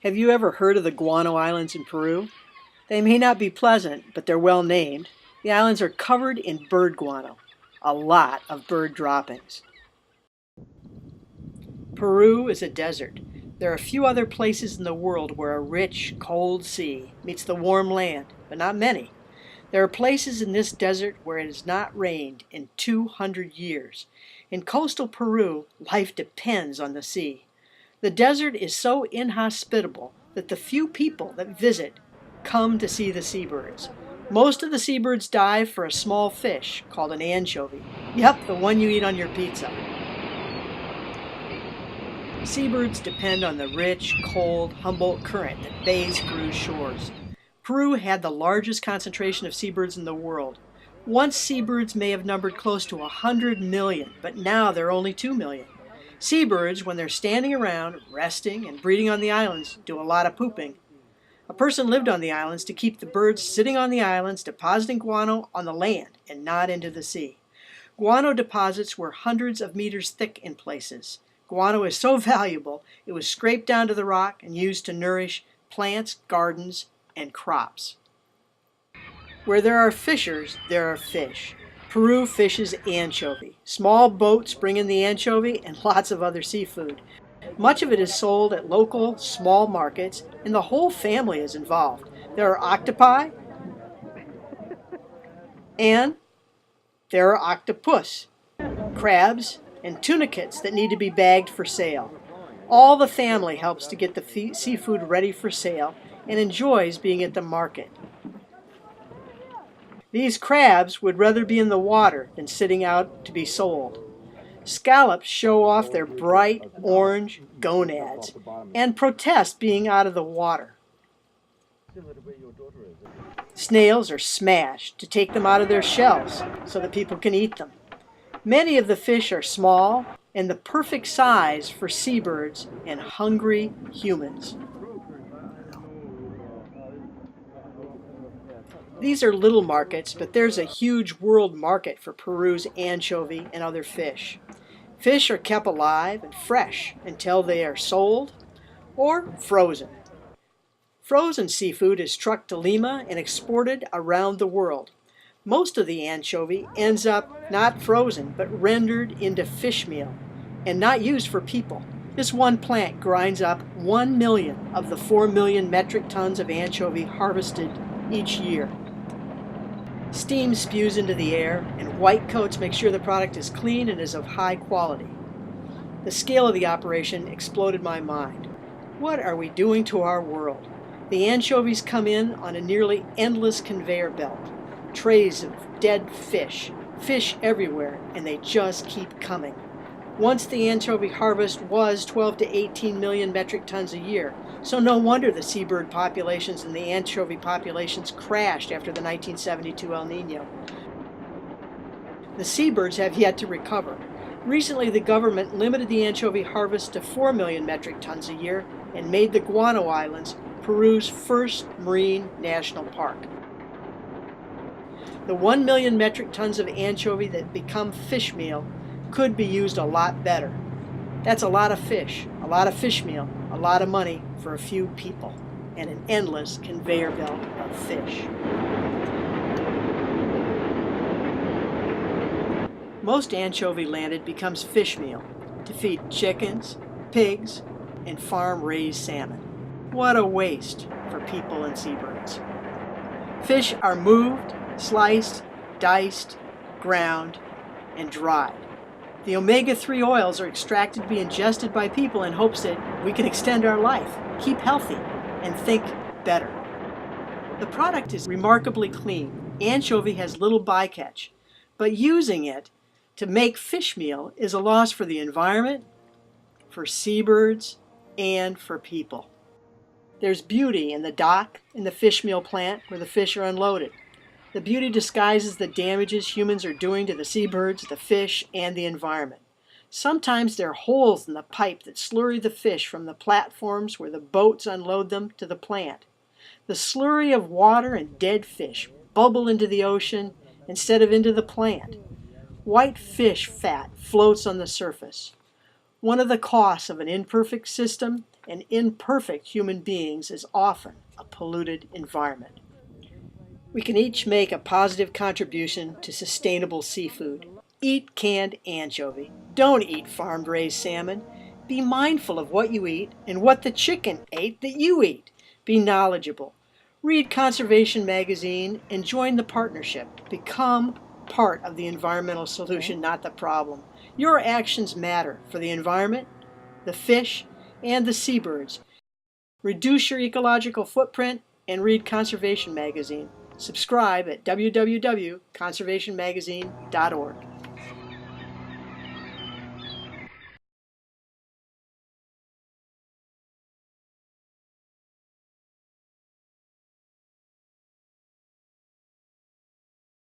Have you ever heard of the Guano Islands in Peru? They may not be pleasant, but they're well named. The islands are covered in bird guano, a lot of bird droppings. Peru is a desert. There are a few other places in the world where a rich, cold sea meets the warm land, but not many. There are places in this desert where it has not rained in 200 years. In coastal Peru, life depends on the sea. The desert is so inhospitable that the few people that visit come to see the seabirds. Most of the seabirds dive for a small fish called an anchovy. Yep, the one you eat on your pizza. Seabirds depend on the rich, cold Humboldt current that bathes Peru's shores. Peru had the largest concentration of seabirds in the world. Once seabirds may have numbered close to 100 million, but now there are only 2 million. Seabirds, when they're standing around, resting, and breeding on the islands, do a lot of pooping. A person lived on the islands to keep the birds sitting on the islands, depositing guano on the land and not into the sea. Guano deposits were hundreds of meters thick in places. Guano is so valuable, it was scraped down to the rock and used to nourish plants, gardens, and crops. Where there are fishers, there are fish. Peru fishes anchovy. Small boats bring in the anchovy and lots of other seafood. Much of it is sold at local, small markets, and the whole family is involved. There are octopi, and there are octopus, crabs, and tunicates that need to be bagged for sale. All the family helps to get the seafood ready for sale and enjoys being at the market. These crabs would rather be in the water than sitting out to be sold. Scallops show off their bright orange gonads and protest being out of the water. Snails are smashed to take them out of their shells so that people can eat them. Many of the fish are small and the perfect size for seabirds and hungry humans. These are little markets, but there's a huge world market for Peru's anchovy and other fish. Fish are kept alive and fresh until they are sold or frozen. Frozen seafood is trucked to Lima and exported around the world. Most of the anchovy ends up not frozen, but rendered into fish meal and not used for people. This one plant grinds up 1 million of the 4 million metric tons of anchovy harvested each year. Steam spews into the air, and white coats make sure the product is clean and is of high quality. The scale of the operation exploded my mind. What are we doing to our world? The anchovies come in on a nearly endless conveyor belt. Trays of dead fish, fish everywhere, and they just keep coming. Once the anchovy harvest was 12 to 18 million metric tons a year, so no wonder the seabird populations and the anchovy populations crashed after the 1972 El Nino. The seabirds have yet to recover. Recently, the government limited the anchovy harvest to 4 million metric tons a year and made the Guano Islands Peru's first marine national park. The 1 million metric tons of anchovy that become fish meal could be used a lot better. That's a lot of fish meal, a lot of money for a few people, and an endless conveyor belt of fish. Most anchovy landed becomes fish meal to feed chickens, pigs, and farm-raised salmon. What a waste for people and seabirds. Fish are moved, sliced, diced, ground, and dried. The omega-3 oils are extracted to be ingested by people in hopes that we can extend our life, keep healthy, and think better. The product is remarkably clean. Anchovy has little bycatch, but using it to make fish meal is a loss for the environment, for seabirds, and for people. There's beauty in the dock in the fish meal plant where the fish are unloaded. The beauty disguises the damages humans are doing to the seabirds, the fish, and the environment. Sometimes there are holes in the pipe that slurry the fish from the platforms where the boats unload them to the plant. The slurry of water and dead fish bubble into the ocean instead of into the plant. White fish fat floats on the surface. One of the costs of an imperfect system and imperfect human beings is often a polluted environment. We can each make a positive contribution to sustainable seafood. Eat canned anchovy. Don't eat farmed-raised salmon. Be mindful of what you eat and what the chicken ate that you eat. Be knowledgeable. Read Conservation Magazine and join the partnership. Become part of the environmental solution, not the problem. Your actions matter for the environment, the fish, and the seabirds. Reduce your ecological footprint and read Conservation Magazine. Subscribe at www.conservationmagazine.org.